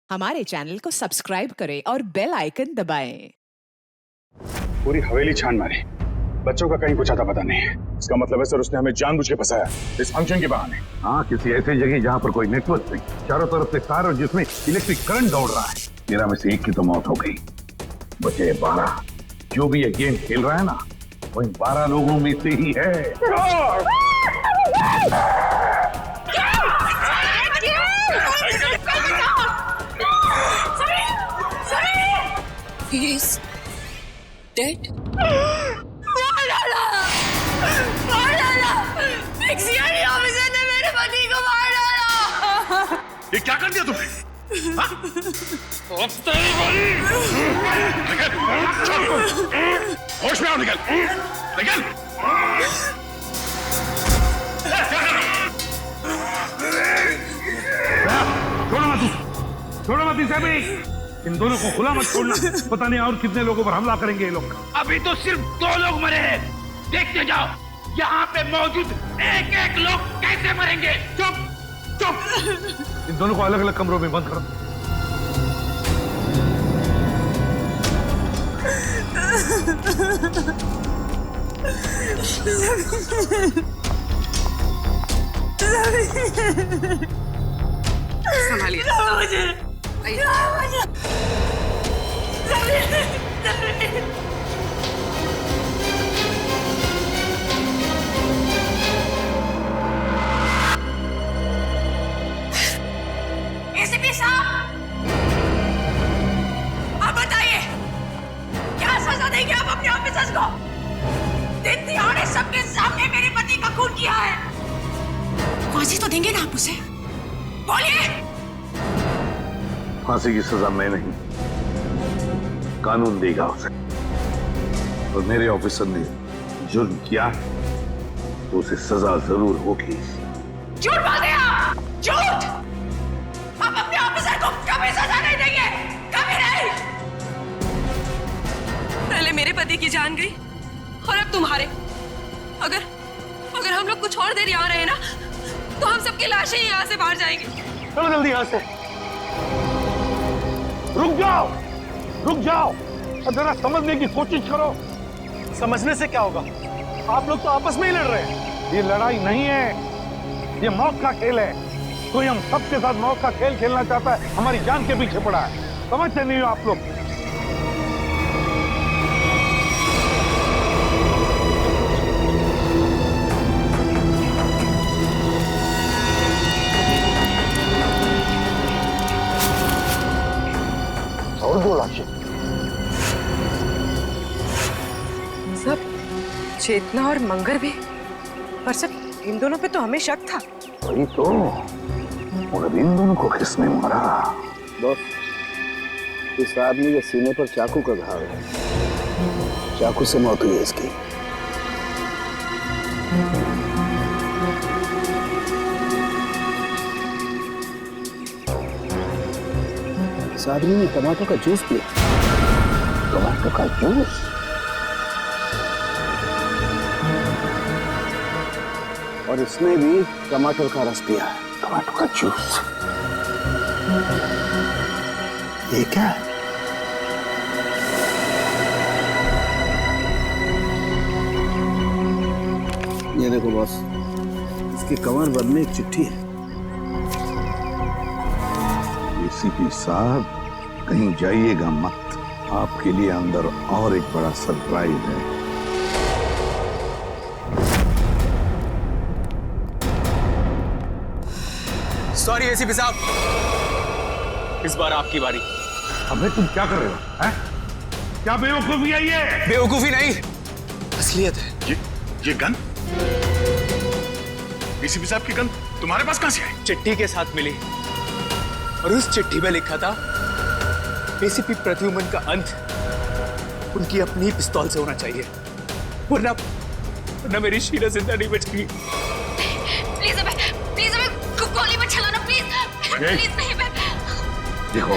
हमारे चैनल को सब्सक्राइब करें और बेल आइकन दबाएं। पूरी हवेली छान मारी, बच्चों का कहीं कुछ आता पता नहीं है। इसका मतलब है सर उसने हमें जानबूझ के फंसाया इस फंक्शन के बहाने। हाँ, किसी ऐसी जगह जहाँ पर कोई नेटवर्क नहीं, चारों तरफ से तार और जिसमें इलेक्ट्रिक करंट दौड़ रहा है। 13 में से 1 की तो मौत हो गई, बचे 12। जो भी ये गेम खेल रहा है ना, वो इन 12 लोगों में से ही है। He's dead. सीआईडी ऑफिसर ने मेरे पति को मार डाला। ये क्या कर दिया तुमने? निकल, होश में आओ, निकल, निकल। छोड़ो मत इसे भी। इन दोनों को खुला मत छोड़ना, पता नहीं और कितने लोगों पर हमला करेंगे ये लोग। अभी तो सिर्फ 2 लोग मरे हैं, देखते जाओ यहाँ पे मौजूद एक लोग कैसे मरेंगे। चुप चुप। इन दोनों को अलग अलग कमरों में बंद करो। संभालिए। एसीपी साहब, आप बताइए क्या सजा देंगे आप अपने ऑफिसर्स को? दिन दिहाड़े सबके सामने मेरे पति का खून किया है। फांसी तो देंगे ना आप उसे? बोलिए। फांसी की सजा मैं नहीं, कानून देगा उसे। और मेरे ऑफिसर ने जुर्म किया तो उसे सजा जरूर होगी। झूठ बोल रहे आप, झूठ। आप अपने ऑफिसर को कभी सजा नहीं देंगे, कभी नहीं। पहले मेरे पति की जान गई और अब तुम्हारे। अगर हम लोग कुछ और देर यहाँ रहे ना, तो हम सबकी लाशें यहाँ से बाहर जाएंगी। चलो जल्दी यहाँ से। रुक जाओ और जरा समझने की कोशिश करो। समझने से क्या होगा? आप लोग तो आपस में ही लड़ रहे हैं। ये लड़ाई नहीं है, ये मौत का खेल है। कोई हम सबके साथ मौत का खेल खेलना चाहता है, हमारी जान के पीछे पड़ा है। समझते नहीं हो आप लोग? और 2 लाशें। सब चेतना और मंगर भी, पर सब इन दोनों पे तो हमें शक था। वही तो, और अब इन दोनों को किसने मारा? बॉस, इस आदमी के सीने पर चाकू का घाव है। चाकू से मौत हुई है इसकी। इस आदमी ने टमाटर का जूस पिया। टमाटर का जूस? और इसने भी टमाटर का रस पिया है। टमाटर का जूस? ये क्या है? ये देखो बॉस, इसकी कमर बंद में एक चिट्ठी है। एसीपी साहब, कहीं जाइएगा मत, आपके लिए अंदर और एक बड़ा सरप्राइज है। सॉरी एसीपी साहब, इस बार आपकी बारी। अबे तुम क्या कर रहे हो? हैं? क्या बेवकूफी है ये? बेवकूफी नहीं, असलियत है। ये गन? एसीपी साहब की गन तुम्हारे पास कहां से आई? चिट्ठी के साथ मिली और उस चिट्ठी में लिखा था एसीपी प्रद्युमन का अंत उनकी अपनी पिस्तौल से होना चाहिए, वरना मेरी शीला जिंदा नहीं बचेगी। प्लीज हमें गोली मत चलाना, प्लीज नहीं। मैं देखो,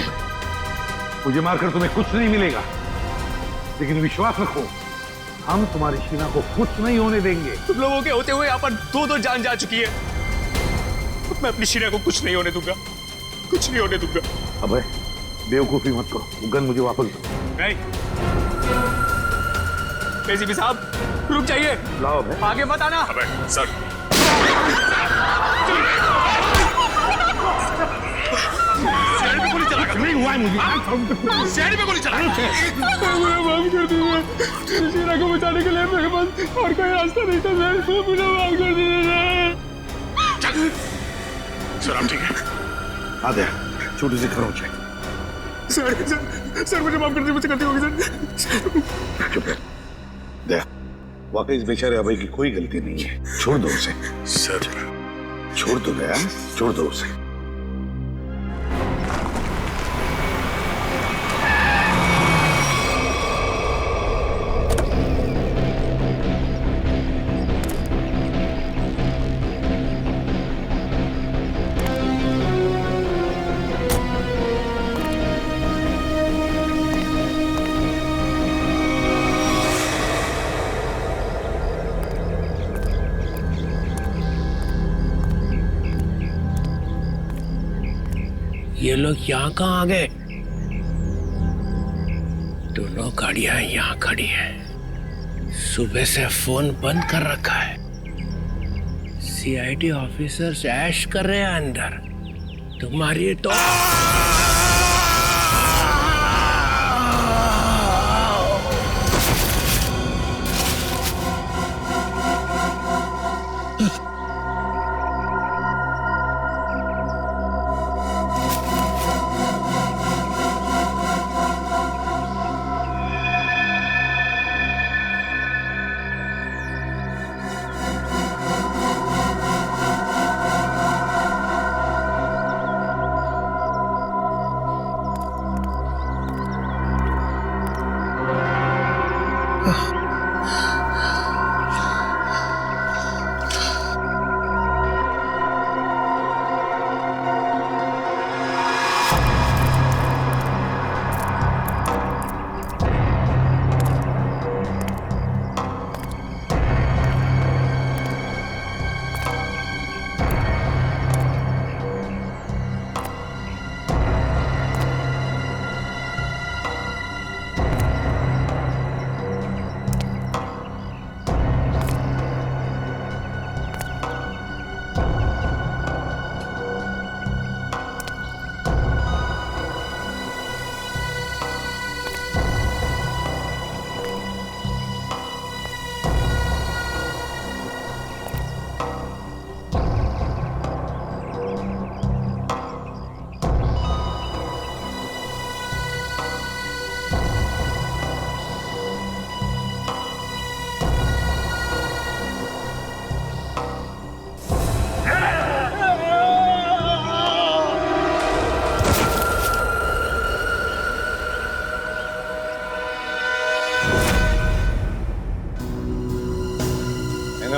मुझे मारकर तुम्हें कुछ नहीं मिलेगा, लेकिन विश्वास रखो, हम तुम्हारी शीना को कुछ नहीं होने देंगे। तुम लोगों के होते हुए यहाँ पर 2 जान जा चुकी है। मैं अपनी शीना को कुछ नहीं होने दूंगा। कुछ नहीं होने दूंगा। अबे बेवकूफी मत करो, वो गन मुझे वापस दो। नहीं, एसीपी साहब रुक जाइए, लाओ बे। आगे मत आना। अबे सर, शहर में गोली चला नहीं हुआ है मुझे, शहर में गोली चला। माफ कर दीजिए, शीरा को बचाने के लिए मेरे पास और कोई रास्ता नहीं था सर, मुझे माफ कर दीजिए सर आप ठीक है? आ दे, छोटी सी खरोच है। सर मुझे माफ कर दीजिए, मुझसे गलती होगी सर। चुप है, दे। वाकई इस बेचारे अभय की कोई गलती नहीं है, छोड़ दो उसे। सर छोड़ दो दया, छोड़ दो उसे। ये लोग यहाँ कहाँ आ गए? दोनों गाड़ियां यहाँ खड़ी हैं। सुबह से फोन बंद कर रखा है। सीआईडी ऑफिसर्स ऐश कर रहे हैं अंदर। तुम्हारी तो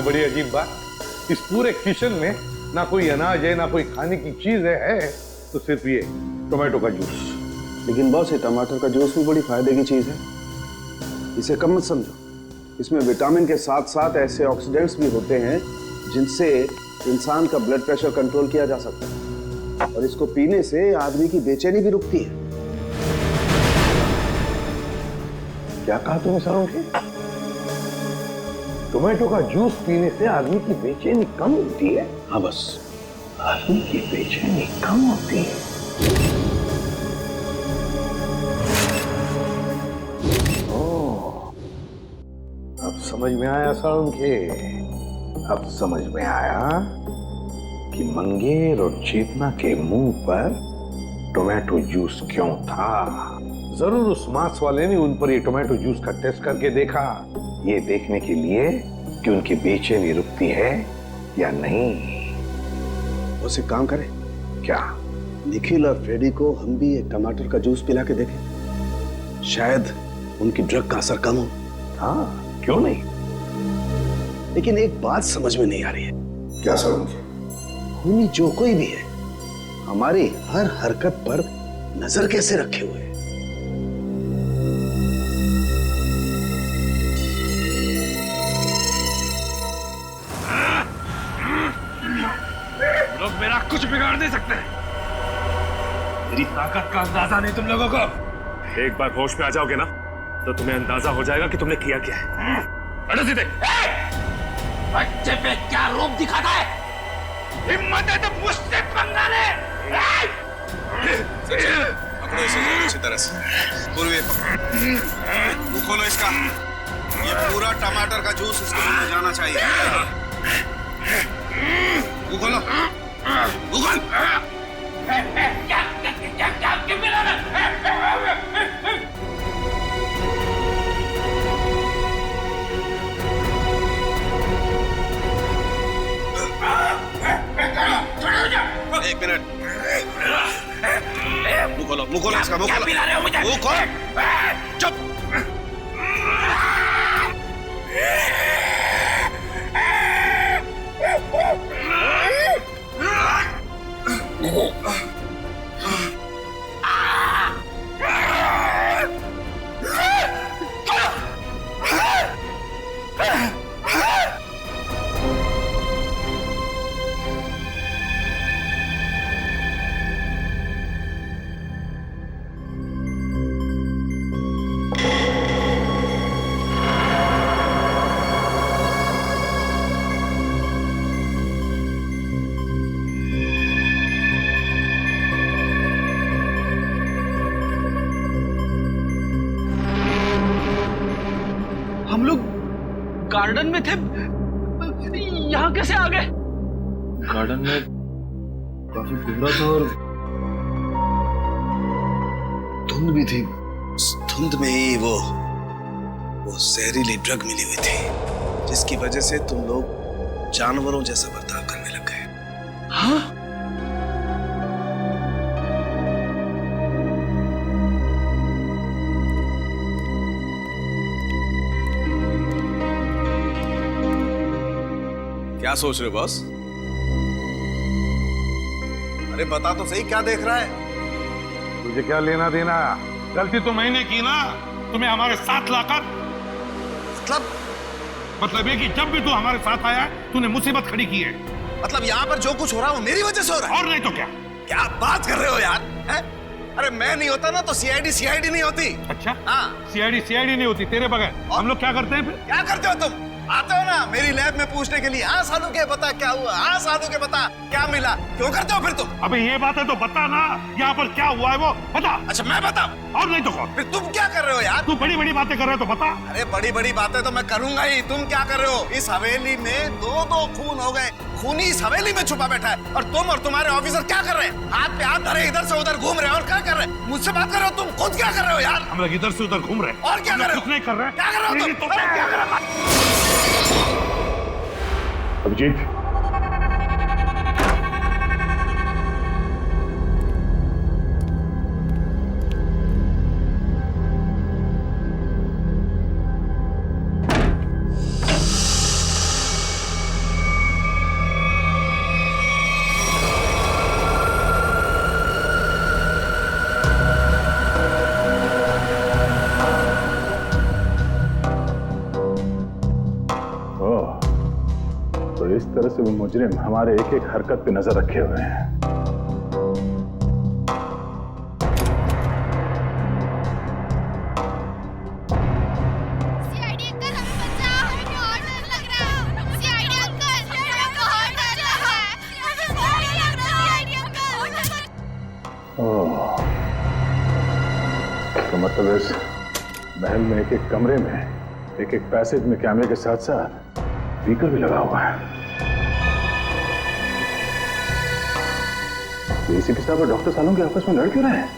बड़ी अजीब बात, इस पूरे किचन में ना कोई अनाज है ना कोई खाने की चीज है तो सिर्फ ये टोमेटो का जूस। लेकिन बॉस ये टमाटर का जूस भी बड़ी फायदे की चीज है, इसे कम मत समझो। इसमें विटामिन के साथ साथ ऐसे ऑक्सीडेंट्स भी होते हैं जिनसे इंसान का ब्लड प्रेशर कंट्रोल किया जा सकता है, और इसको पीने से आदमी की बेचैनी भी रुकती है। क्या कहा तुमने सरों? टोमेटो का जूस पीने से आदमी की बेचैनी कम होती है? हाँ बस, आदमी की बेचैनी कम होती है। ओह, अब समझ में आया सारुण के, अब समझ में आया कि मंगेर और चेतना के मुंह पर टोमेटो जूस क्यों था। जरूर उस मांस वाले ने उन पर ये टोमेटो जूस का टेस्ट करके देखा, ये देखने के लिए कि उनकी बेचैनी रुकती है या नहीं। उसे काम करें क्या? निखिल और फ्रेडी को हम भी एक टमाटर का जूस पिला के देखें, शायद उनकी ड्रग का असर कम हो। हाँ, क्यों नहीं। लेकिन एक बात समझ में नहीं आ रही है। क्या समझ? खूनी जो कोई भी है हमारी हर हरकत पर नजर कैसे रखे हुए है? लोग मेरा कुछ बिगाड़ नहीं सकते। मेरी ताकत का अंदाजा नहीं तुम लोगों को। एक बार होश में आ जाओगे ना तो तुम्हें अंदाजा हो जाएगा कि तुमने किया क्या है। बैठो सीधे। बच्चे पे क्या रूप दिखाता है? हिम्मत है तो मुझसे पंगा ले। पकड़ो इसे अच्छी तरह से। पूर्वी मुंह खोलो इसका। ये पूरा टमाटर का जूस इसके मुंह में जाना चाहिए। मुंह खोलो। मुंह खोल। क्या मिला ना? एक मिनट। मुंह खोलो इसका। मुंह खोलो। मुंह खोल। चुप। हम लोग गार्डन में थे, यहाँ कैसे आ गए? गार्डन में काफी कोहरा था और धुंध भी थी। धुंध में ही वो जहरीली ड्रग मिली हुई थी, जिसकी वजह से तुम लोग जानवरों जैसा बर्ताव करने लग गए। हाँ? क्या सोच रहे हो बॉस? अरे बता तो सही, क्या देख रहा है? तुझे क्या लेना देना? गलती तो मैंने की ना, तुम्हें हमारे साथ लाकर। मतलब ये कि जब भी तू हमारे साथ आया तूने मुसीबत खड़ी की है। मतलब यहाँ पर जो कुछ हो रहा है वो मेरी वजह से हो रहा है? और नहीं तो क्या? क्या बात कर रहे हो यार? है? अरे मैं नहीं होता ना तो सीआईडी नहीं होती। अच्छा? हाँ। सीआईडी नहीं होती तेरे बगैर। हम लोग क्या करते हैं फिर? क्या करते हो तुम? आते हो ना मेरी लैब में पूछने के लिए, हाँ सालू के बता क्या हुआ, हाँ सालू के बता क्या मिला। क्यों करते हो फिर तुम? अबे ये बात है तो बता ना, यहाँ पर क्या हुआ है वो बता। अच्छा मैं बताऊं? और नहीं तो कौन? फिर तुम क्या कर रहे हो यार? तू बड़ी बड़ी बातें कर रहे हो तो बता। अरे बड़ी बड़ी बातें तो मैं करूंगा ही, तुम क्या कर रहे हो? इस हवेली में दो खून हो गए, खूनी इस हवेली में छुपा बैठा है, और तुम और तुम्हारे ऑफिसर क्या कर रहे हैं? हाथ पे हाथ धरे इधर से उधर घूम रहे हैं। और क्या कर रहे हैं? मुझसे बात कर रहे हो? तुम खुद क्या कर रहे हो यार? हम लोग इधर से उधर घूम रहे हैं। और क्या कर रहे हो? कुछ नहीं कर रहे। क्या कर रहे हो तुम? अरे क्या कर रहे हो? अभिजीत, इस तरह से वो मुजरिम हमारे एक एक हरकत पे नजर रखे हुए हैं। सीआईडी अंकल हमें बचाओ, हमें और डर लग रहा है। सीआईडी अंकल हमें और डर लग रहा है। CID uncle. ओह, तो मतलब इस महल में एक एक कमरे में एक एक पैसेज में कैमरे के साथ साथ स्पीकर भी लगा हुआ है। एसीपी साहब और डॉक्टर सालों के आपस में लड़ क्यों रहे हैं?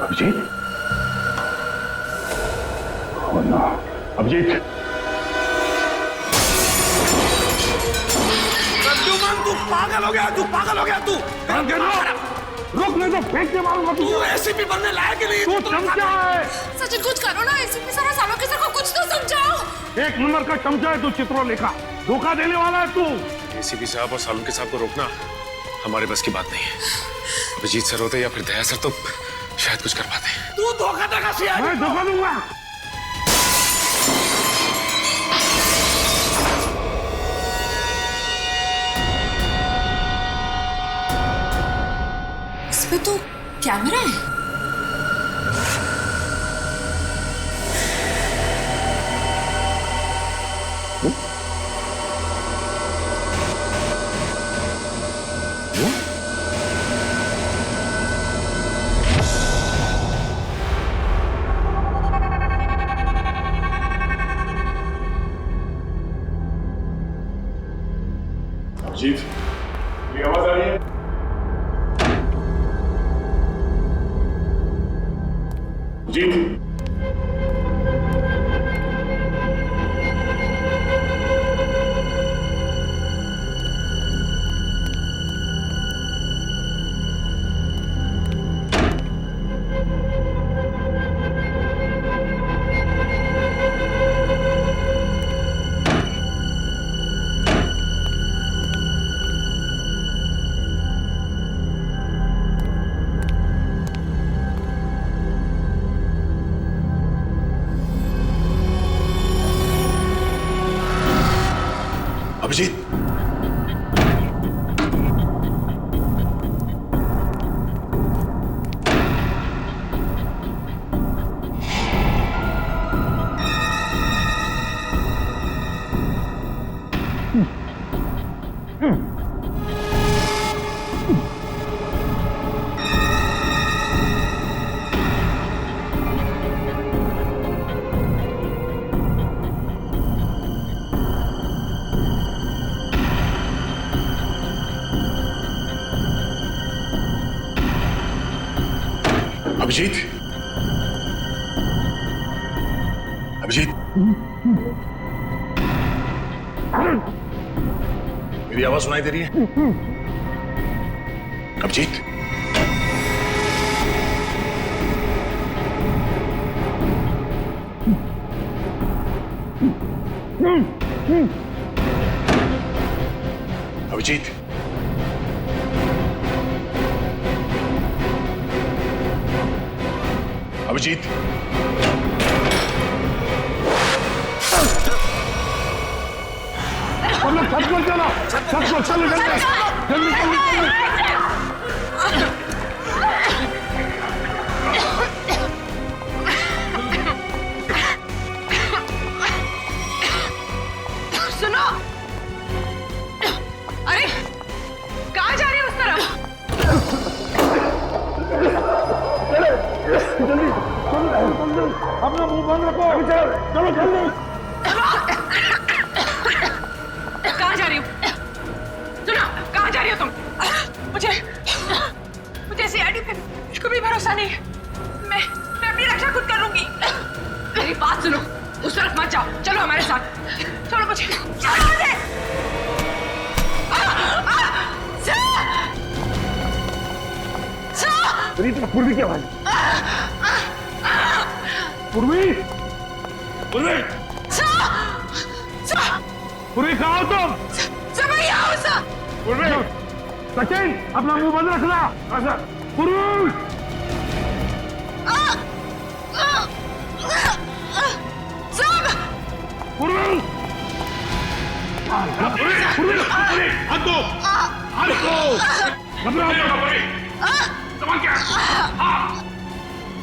अभिजीत? Oh no, Abhijeet! तू पागल हो गया, तू पागल हो गया, तू रुक, नहीं तो फेंक के मारूंगा। तू एसीपी बनने लायक नहीं। तू चमचा है। सचिन कुछ करो ना, एसीपी सर और सालों के सर को कुछ तो समझाओ। एक नंबर का चमचा है तू, चित्रोलेखा। धोखा देने वाला है तू। एसीपी साहब और सालों के साहब को रोकना हमारे बस की बात नहीं है। अभिजीत सर होते या फिर दया सर तो शायद कुछ कर पाते। तू धोखा देगा सीआईडी? मैं धोखा दूंगा। पे तो कैमरा है। जीत, मेरी आवाज आ रही है? जीत, अभिजीत, अभिजीत, अभिजीत, मेरी आवाज सुनाई दे रही है? अभिजीत, अभिजीत, अभिजीत, हम लोग छत पर चलो, छत पर चलो, जल्दी जल्दी जल्दी। सुनो, अरे कहाँ जा रहे हो उस तरफ? जल्दी अपना मुंह बंद रखो, चलो जल्दी। कहाँ जा रही हो? सुनो, कहाँ जा रही हो तुम? मुझे सीआईडी पे बिल्कुल भी भरोसा नहीं है। मैं अपनी रक्षा खुद कर लूंगी। मेरी बात सुनो, उस तरफ मत जाओ, चलो हमारे साथ। चलो मुझे पूर्वी की आवाज। पूर्वी, पूर्वी, पूर्वी कहाँ हो तुम? पूर्वी, सचिन अपना मुंह बंद रखना। पूर्वी, पूर्वी, पूर्वी, हाथ दो, हाथ दो, घबराओ मत। सवाल क्या है?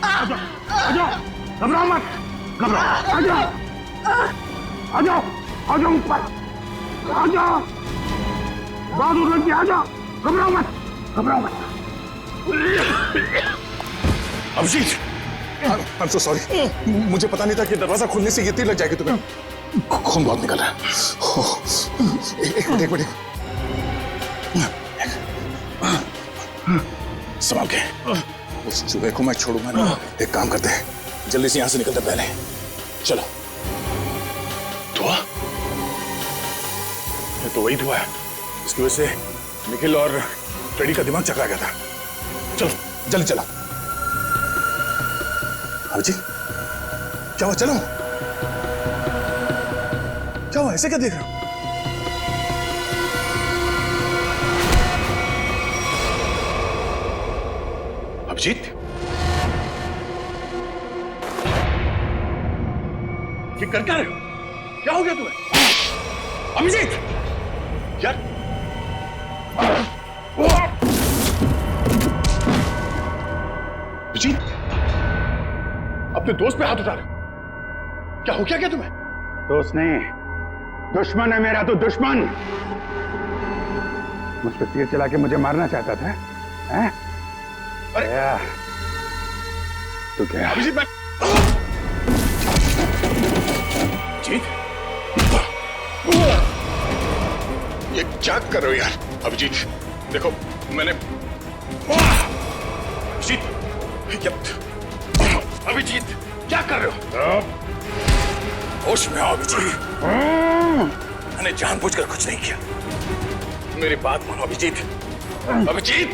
आ जाओ, घबराओ मत, घबराओ, आ जाओ, आ जाओ, आ जाओ ऊपर, आ जाओ, बहादुर लड़की आ जाओ, घबराओ मत, घबराओ मत। Abhijit, I am so sorry, मुझे पता नहीं था कि दरवाजा खुलने से ये तीर लग जाएगी तुम्हें। खून बहुत निकल रहा है। एक मिनट, संभाल के। उस चूहे को मैं छोड़ूंगा नहीं। एक काम करते हैं, जल्दी से यहां से निकलते पहले। चलो। धुआं? ये तो वही धुआं है, इसकी वजह से निखिल और फ्रेडी का दिमाग चकरा गया था। चलो जल्दी चलो। अभिजीत, क्या हुआ? चलो, क्या हुआ? ऐसे क्या देख रहे हो? अभिजीत, ये कर क्या रहे हो? क्या हो गया तुम्हें? अभिजीत, यार अपने दोस्त पे हाथ उठा रहे हो? क्या हो क्या तुम्हें? दोस्त नहीं, दुश्मन है मेरा। तो दुश्मन मुझ पर तीर चला के मुझे मारना चाहता था, हैं? अरे तो क्या? अभिजीत, मैं जीत, ये क्या कर रहे हो यार? अभिजीत देखो, मैंने अभिजीत क्या कर रहे हो? होश में आओ अभिजीत, मैंने जानबूझकर कुछ नहीं किया। मेरी बात मानो अभिजीत। अभिजीत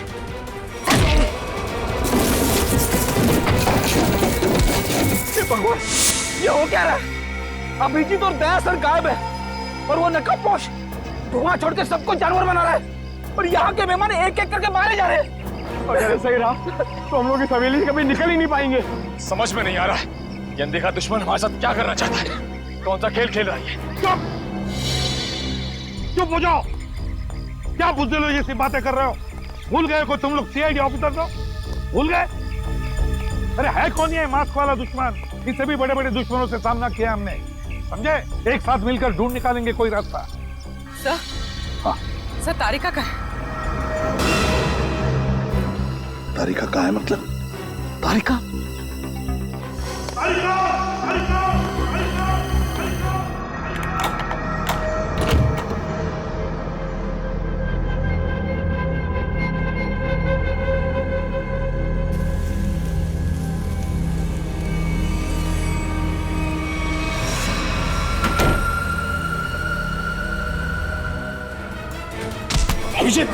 भगवान, ये हो क्या रहा है? अभिजीत और दया सर गायब है और वो नकाबपोश धुआं छोड़ के सबको जानवर बना रहा है और यहाँ के मेहमान एक एक करके मारे जा रहे हैं। अगर ऐसा ही रहा तो हम लोग इस हवेली से कभी निकल ही नहीं पाएंगे। समझ में नहीं आ रहा है ये अनदेखा दुश्मन हमारे साथ क्या करना चाहता है। कौन सा खेल खेल रहा है? चुप चुप हो जाओ। क्या बुज़दिल जैसी बातें कर रहे हो? भूल गए को तुम लोग सीआईडी ऑफिसर हो? भूल गए? अरे है कौन ये मास्क वाला दुश्मन? इससे भी बड़े बड़े दुश्मनों से सामना किया हमने, समझे? एक साथ मिलकर ढूंढ निकालेंगे कोई रास्ता। सर, हाँ सर तारिका का है। तारिका कहाँ है? मतलब तारिका? अभिजीत,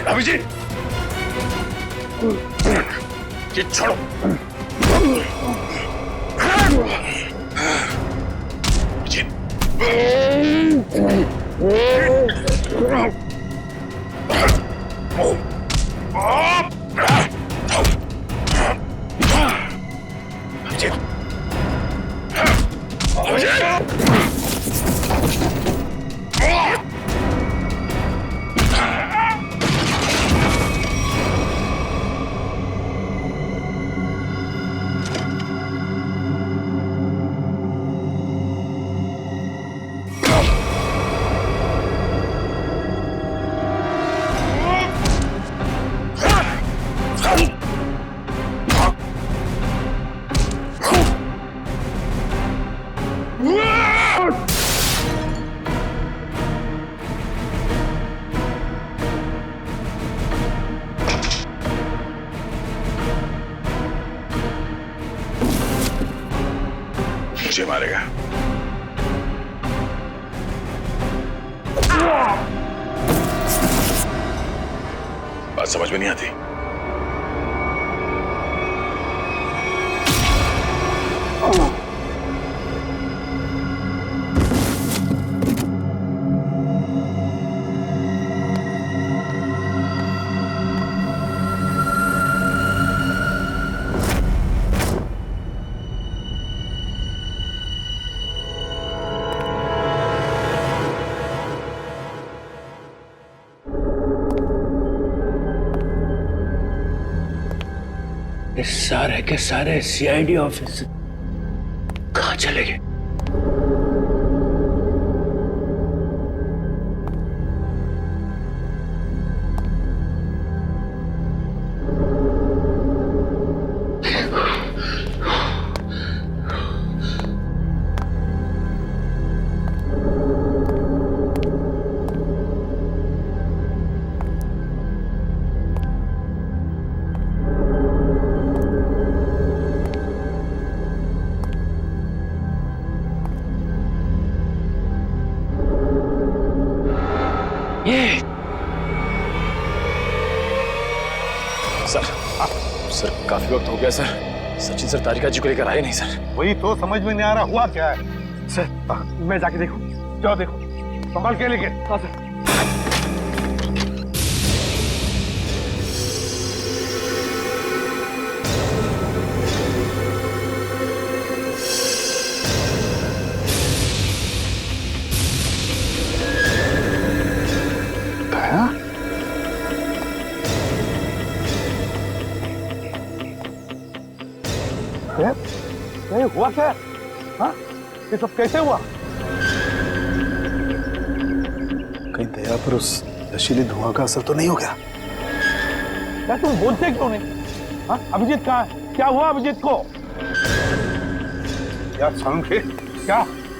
अभिजीत, ये छोड़ो। अभिजीत, मुझे मारेगा। बात समझ में नहीं आती। ये सारे के सारे सीआईडी ऑफिस कहाँ चले गए? सर काफी वक्त हो गया सर। सचिन सर तारिका जी को लेकर आए नहीं सर। वही तो समझ में नहीं आ रहा हुआ क्या है। सर मैं जाके देखूं? जाओ देखो, संभाल के लेके। हाँ सर। हुआ क्या? हाँ, ये सब कैसे हुआ? कहीं दया पर उस नशीली धुआं का असर तो नहीं हो गया? क्या तुम बोलते क्यों नहीं? हाँ, अभिजीत कहाँ है? क्या हुआ अभिजीत को? यार सांखे, क्या?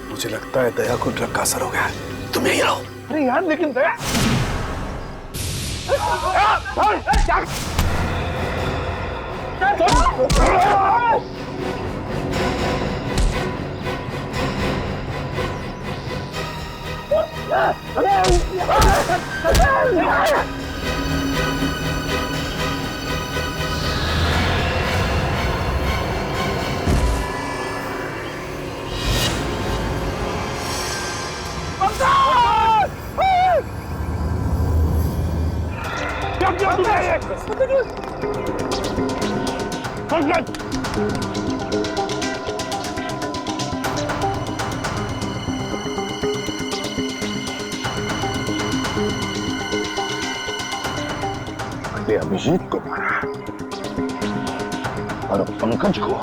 मुझे लगता है दया को ड्रग का असर हो गया है। तुम यहीं रहो। अरे यार लेकिन दया क्या पहले अभिजीत को मारा और पंकज को।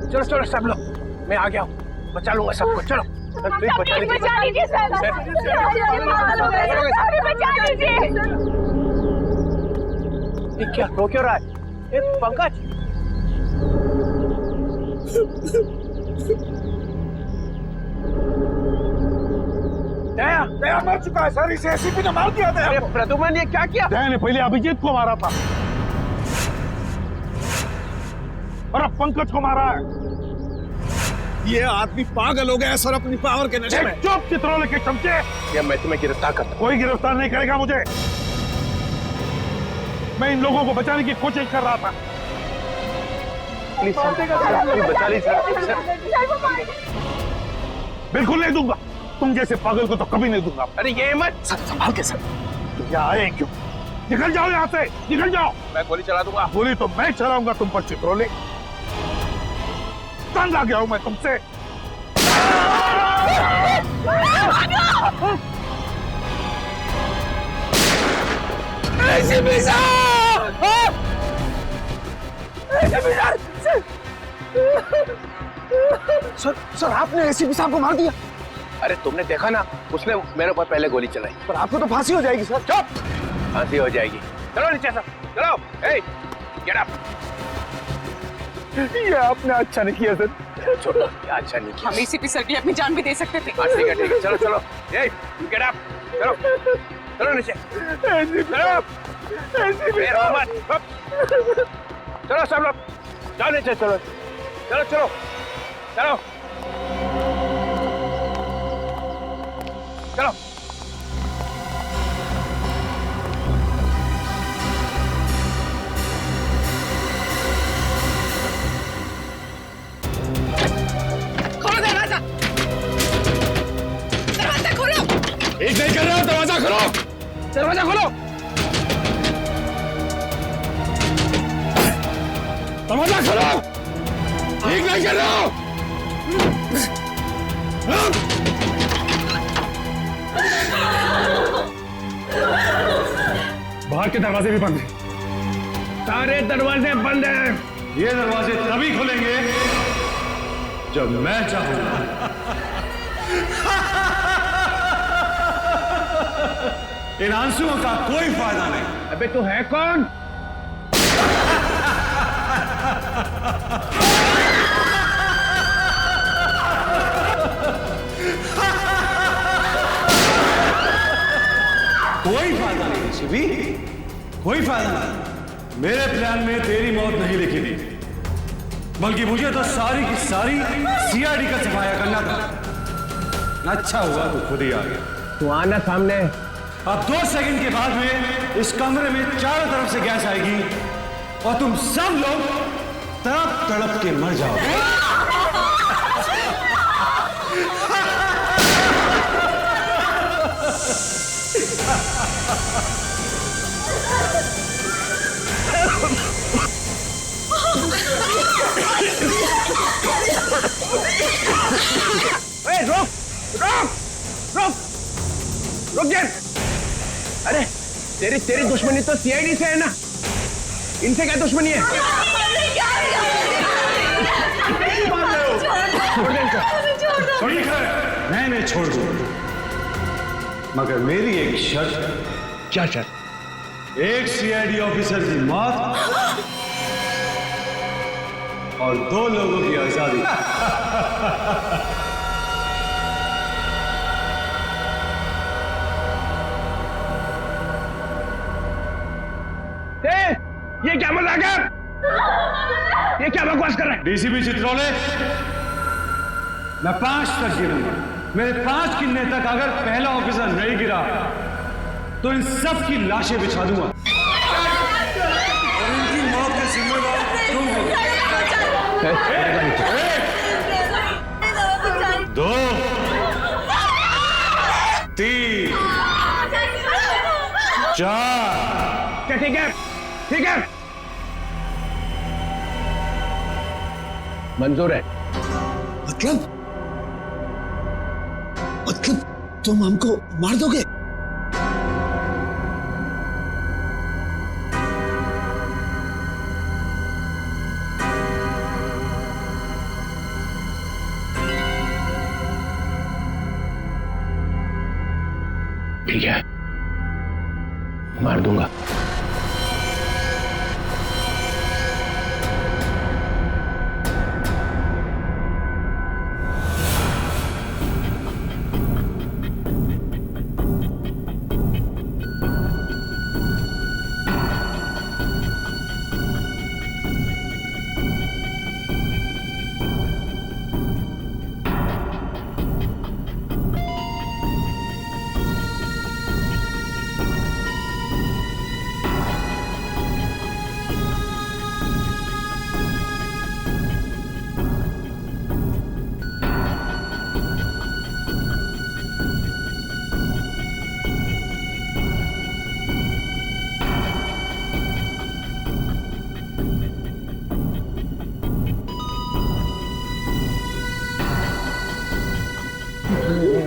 चलो चलो सब लोग, मैं आ गया हूँ, बचा लूंगा सबको। चलो प्लीज बचा लीजिए सर। ये क्या रो क्यों रहा है? ये पंकज, दया दया मर चुका है सर। इसे एसीपी ने मार दिया था। प्रद्युम्न ने क्या किया? दया ने पहले अभिजीत को मारा था और अब पंकज को मारा है। ये आदमी पागल हो गया है सर अपनी पावर के नशे में। चुप चित्रोले के चमचे। या मैं तुम्हें गिरफ्तार करता हूं। कोई गिरफ्तार नहीं करेगा मुझे। मैं इन लोगों को बचाने की कोशिश कर रहा था। प्लीज बचा लीजिए सर। बिल्कुल नहीं दूंगा। तुम जैसे पागल को तो कभी नहीं दूंगा। अरे ये मत सर संभाल के सर। तुम यहाँ आए क्यों? निकल जाओ यहाँ से, निकल जाओ। मैं गोली चला दूंगा। गोली तो मैं चलाऊंगा तुम पर चित्रोले। तंग आ गया हूं मैं तुमसे। सर आपने एसीपी साहब को मार दिया। अरे तुमने देखा ना, उसने मेरे ऊपर पहले गोली चलाई। पर आपको तो फांसी हो जाएगी सर। चुप, फांसी हो जाएगी। चलो नीचे सब, चलो। हे, गेट अप। ये आपने अच्छा नहीं किया सर। छोड़ो, क्या अच्छा नहीं किया। हम एसीपी सर की अपनी जान भी दे सकते थे। हाँ ठीक है, चलो चलो। हे, गेट अप, चलो चलो नीचे, चलो। चलो सब लोग, जाओ नीचे। चलो चलो चलो चलो चलो। खोलो दरवाजा, दरवाजा खोलो। एक नहीं कर रहा, दरवाजा खोलो। दरवाजा खोलो। दरवाजा खोलो। एक नहीं कर रहा। बाहर के दरवाजे भी बंद हैं। सारे दरवाजे बंद हैं। ये दरवाजे तभी खुलेंगे जब मैं चाहूंगा। इन आंसुओं का कोई फायदा नहीं। अबे तू है कौन? कोई फायदा नहीं शिवी, कोई फायदा नहीं। मेरे प्लान में तेरी मौत नहीं लिखी थी, बल्कि मुझे तो सारी की सारी सीआईडी का सफाया करना था। अच्छा हुआ तू खुद ही आ गया। तू आना सामने। अब 2 सेकंड के बाद में इस कमरे में चारों तरफ से गैस आएगी और तुम सब लोग तड़प तड़प के मर जाओगे। रोक रोक रोक रुक जा। अरे तेरी दुश्मनी तो सीआईडी से है ना, इनसे क्या दुश्मनी है? ठीक है, मैं छोड़ दूं, मगर मेरी एक शर्त। क्या शर्त? एक सीआईडी ऑफिसर की मौत और 2 लोगों की आजादी। ये क्या मजाक है? ये क्या बकवास कर रहा है? डीसीपी चित्रोले, मैं 5 तक गिरूंगा। मेरे 5 गिनने तक अगर पहला ऑफिसर नहीं गिरा तो इन सब की लाशें बिछा दूंगा और इनकी मौत के जिम्मेदार तुम हो। 2 3 4। ठीक है, ठीक है, मंजूर है। मतलब तुम हमको मार दोगे? ठीक है, मार दूंगा।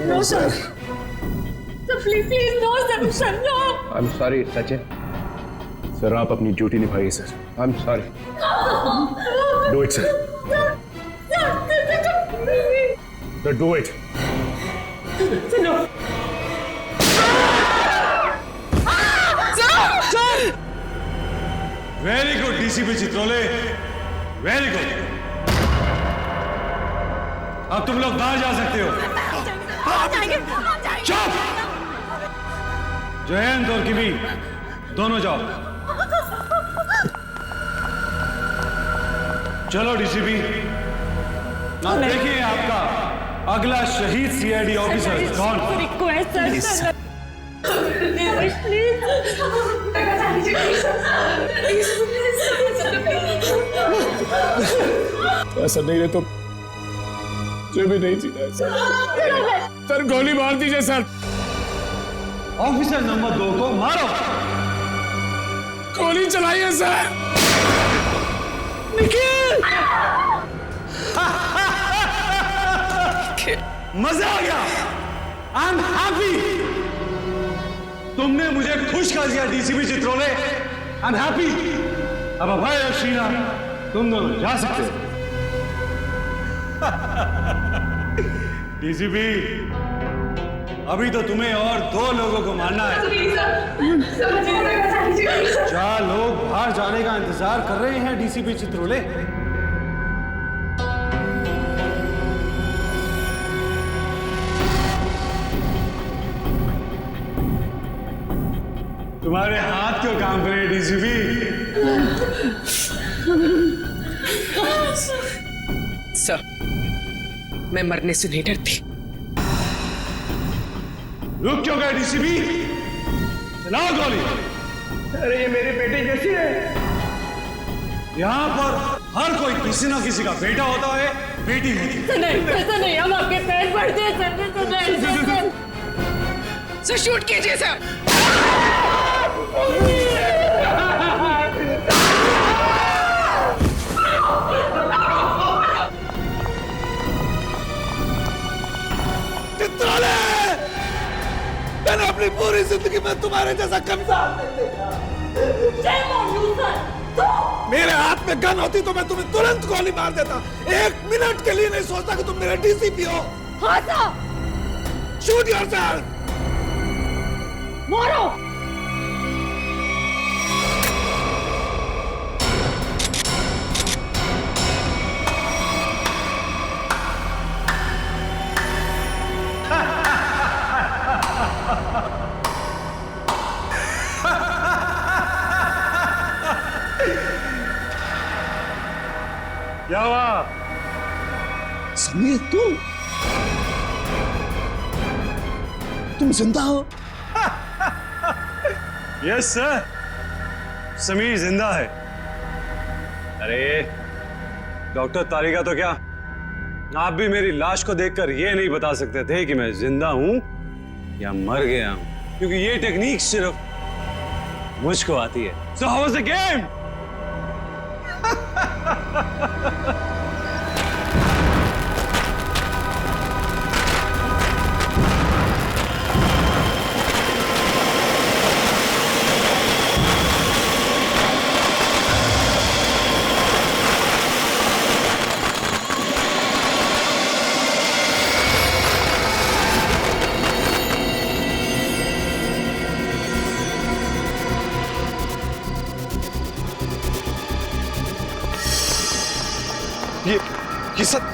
No, sir. Sir, please, no, sir, no. I'm sorry, Sachin. Sir आप अपनी ड्यूटी निभाइए sir. I'm sorry. Do it, sir. Sir, do it. No. Very good DCP Chitrole, very good. अब तुम लोग बाहर जा सकते हो। चुप! जयंत और किमी दोनों जाओ। चलो डीसीपी, अब देखिए आपका अगला शहीद सीआईडी ऑफिसर कौन? रिक्वेस्ट सर, ऐसा नहीं रहे तो मुझे भी नहीं जीना है सर। सर गोली मार दीजिए सर। ऑफिसर नंबर 2 को मारो। गोली चलाइए सर। निखिल! मजा आ गया। I am happy. तुमने मुझे खुश कर दिया DCP Chitrole. I am happy. अब अभय और शीना तुम दोनों जा सकते हो। डीसीपी, अभी तो तुम्हें और 2 लोगों को मारना है। 4 लोग बाहर जाने का इंतजार कर रहे हैं डीसीपी चित्रोले। तुम्हारे हाथ क्यों काम करे डीसीपी? सर, मैं मरने से नहीं डरती। रुक क्यों गए डीसीपी? चलाओ गोली। अरे ये मेरी बेटी जैसी है। यहाँ पर हर कोई किसी ना किसी का बेटा होता है, बेटी होती है। नहीं, ऐसा नहीं, हम आपके पैर पड़ते हैं सर, शूट कीजिए सर। चित्रालय, मैंने अपनी पूरी जिंदगी में तुम्हारे जैसा कमजोर नहीं देखा। मेरे हाथ में गन होती तो मैं तुम्हें तुरंत गोली मार देता। 1 मिनट के लिए नहीं सोचता कि तुम मेरे डीसीपी हो। हाँ सर। Shoot yourself. मारो। क्या हुआ? समीर, तुम जिंदा हो? यस सर, समीर जिंदा है। अरे डॉक्टर तारिका तो क्या, आप भी मेरी लाश को देखकर ये नहीं बता सकते थे कि मैं जिंदा हूं या मर गया हूं, क्योंकि ये टेक्निक सिर्फ मुझको आती है। So how was the game?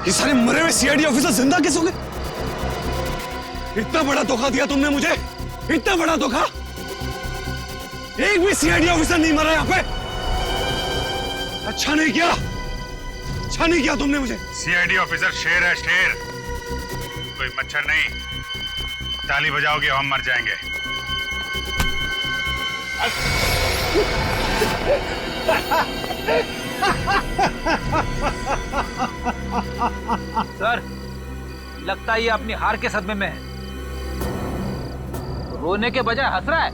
ये सारे मरे हुए सीआईडी ऑफिसर जिंदा कैसे हो गए? इतना बड़ा धोखा दिया तुमने मुझे, इतना बड़ा धोखा। एक भी सीआईडी ऑफिसर नहीं मरा यहाँ पे। अच्छा नहीं किया, अच्छा नहीं किया तुमने मुझे। सीआईडी ऑफिसर शेर है, शेर, कोई मच्छर नहीं। ताली बजाओगे हम मर जाएंगे। सर, लगता है ये अपनी हार के सदमे में है। रोने के बजाय हंस रहा है।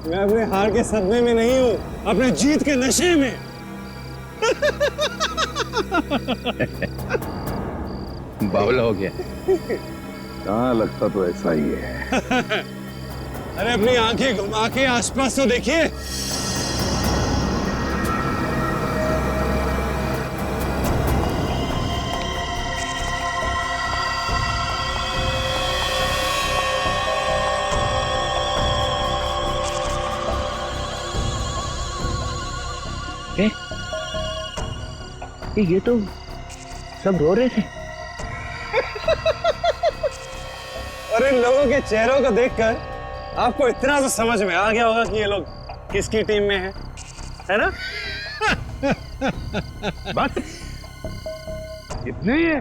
मैं अपने हार के सदमे में नहीं हूँ, अपने जीत के नशे में। बावला हो गया। हाँ, लगता तो ऐसा ही है। अरे अपनी आंखें घुमा के आसपास तो देखिए। ये तो सब रो रहे थे। और इन लोगों के चेहरों को देखकर आपको इतना तो समझ में आ गया होगा कि ये लोग किसकी टीम में है ना? बस इतने ही है?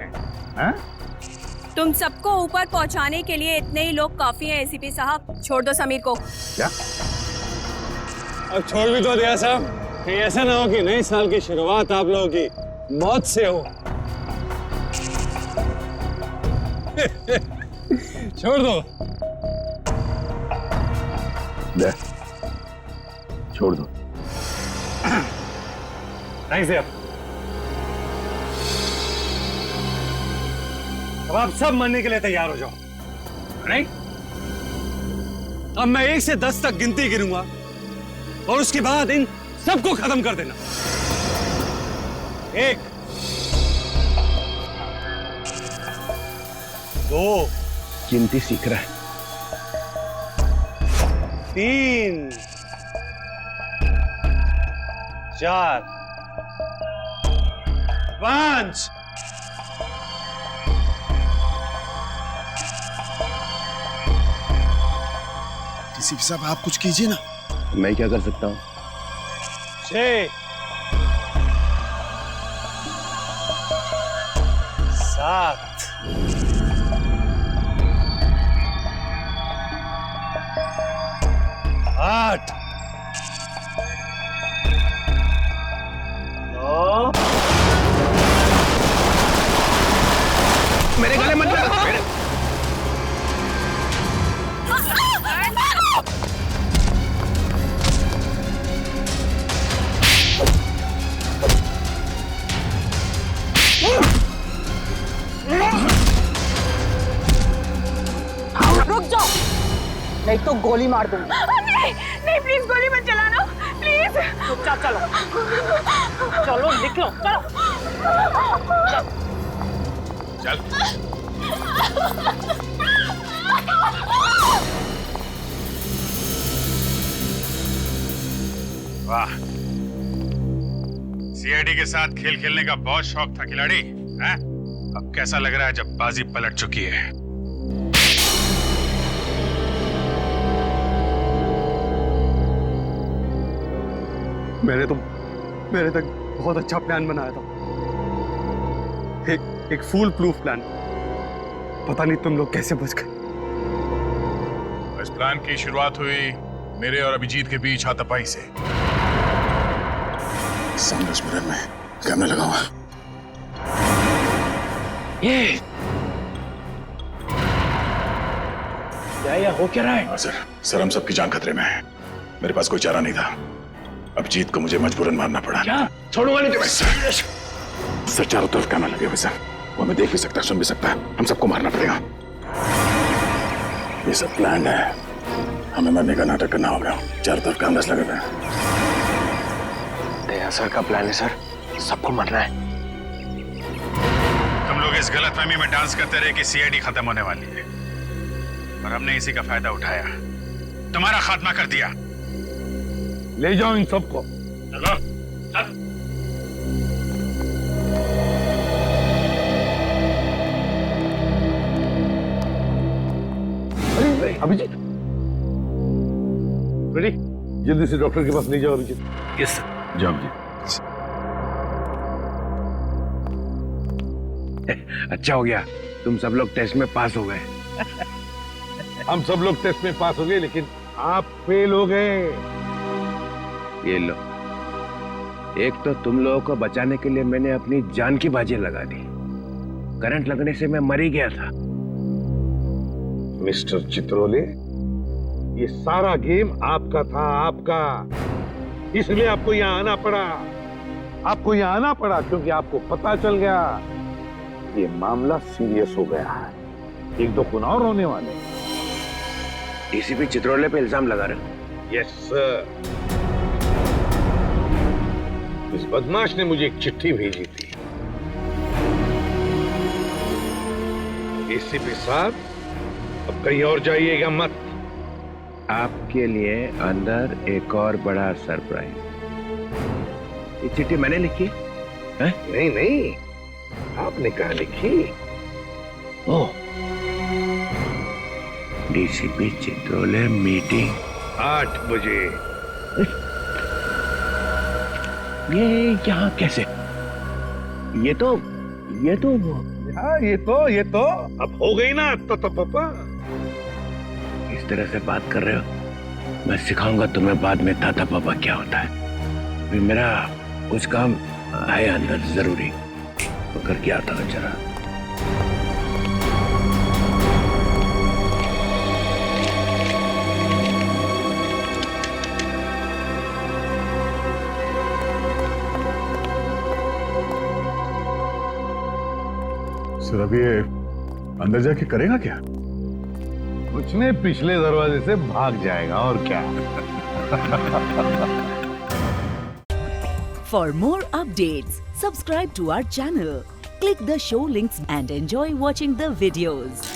हाँ? तुम सबको ऊपर पहुंचाने के लिए इतने ही लोग काफी हैं एसीपी साहब। छोड़ दो समीर को। क्या? अब छोड़ भी तो दिया साहब, कहीं ऐसा ना हो कि नए साल की शुरुआत आप लोगों की मौत से हो। छोड़ दो। दे, छोड़ दो। थैंक्स यार। अब आप सब मरने के लिए तैयार हो जाओ, नहीं? अब मैं 1 से 10 तक गिनती गिनूंगा और उसके बाद इन सबको खत्म कर देना। 1, 2, गिनती सीख रहा है। 3, 4, 5, 6, एसीपी साहब आप कुछ कीजिए ना। मैं क्या कर सकता हूँ? 6 7 8 9 मेरे गले मत लगा। रुक जाओ, नहीं तो गोली मार दूंगी। नहीं नहीं, प्लीज गोली मत चलाना, प्लीज। चुपचाप चलो, चलो निकलो, चलो चल। वाह, सीआईडी के साथ खेल खेलने का बहुत शौक था खिलाड़ी, हैं? अब कैसा लग रहा है जब बाजी पलट चुकी है? मैंने तक बहुत अच्छा प्लान बनाया था, एक फूल प्रूफ प्लान। पता नहीं तुम लोग कैसे बच गए। इस प्लान की शुरुआत हुई मेरे और अभिजीत के बीच हाथापाई से। सामने उस मिरर में कैमरा लगा हुआ है। ये क्या हो क्या रहा है? सर हम सबकी जान खतरे में है। मेरे पास कोई चारा नहीं था। अभिजीत को मुझे मजबूरन मारना पड़ा। क्या? छोड़ूंगा नहीं तुम्हें। सर चारों तरफ कैमरा लगे हुए सर, वो हमें देख भी सकता है, सुन भी सकता है। हम सबको मारना पड़ेगा। ये सब प्लान है, हमें मरने का नाटक करना होगा। चारों तरफ कैमरास लगे हुए हैं। दया सर का प्लान है सर, सबको मरना है। तुम लोग इस गलतफहमी में डांस करते रहे कि सीआईडी खत्म होने वाली है, और हमने इसी का फायदा उठाया, तुम्हारा खात्मा कर दिया। ले जाओ इन सबको। चलो चल। अभिजीत रेडी, जल्दी से डॉक्टर के पास ले जाओ अभिजीत। यस जाओ अभिजीत। अच्छा हो गया, तुम सब लोग टेस्ट में पास हो गए। हम सब लोग टेस्ट में पास हो गए, लेकिन आप फेल हो गए। ये लो, एक तो तुम लोगों को बचाने के लिए मैंने अपनी जान की बाजी लगा दी। करंट लगने से मैं मर ही गया था। मिस्टर चित्रोले, ये सारा गेम आपका था, आपका। इसलिए आपको यहाँ आना पड़ा। आपको यहाँ आना पड़ा क्योंकि आपको पता चल गया ये मामला सीरियस हो गया है। 1-2 खून और होने वाले। डीसीपी चित्रोले पे इल्जाम लगा रहे हो? Yes sir. इस बदमाश ने मुझे एक चिट्ठी भेजी थी। एसीपी साहब, अब कहीं और जाइएगा मत। आपके लिए अंदर एक और बड़ा सरप्राइज। ये चिट्ठी मैंने लिखी है? नहीं नहीं, आपने कहा लिखी? ओह, डीसीपी चित्रोले मीटिंग 8 बजे। ये यहाँ कैसे? ये तो हाँ, ये तो अब हो गई ना पापा। इस तरह से बात कर रहे हो, मैं सिखाऊंगा तुम्हें बाद में ताता पापा क्या होता है। फिर मेरा कुछ काम है अंदर जरूरी, तो करके आता हूँ जरा। सर अब ये अंदर जाके करेगा क्या? कुछ नहीं, पिछले दरवाजे से भाग जाएगा और क्या। For more updates, subscribe to our channel, click the show links and enjoy watching the videos.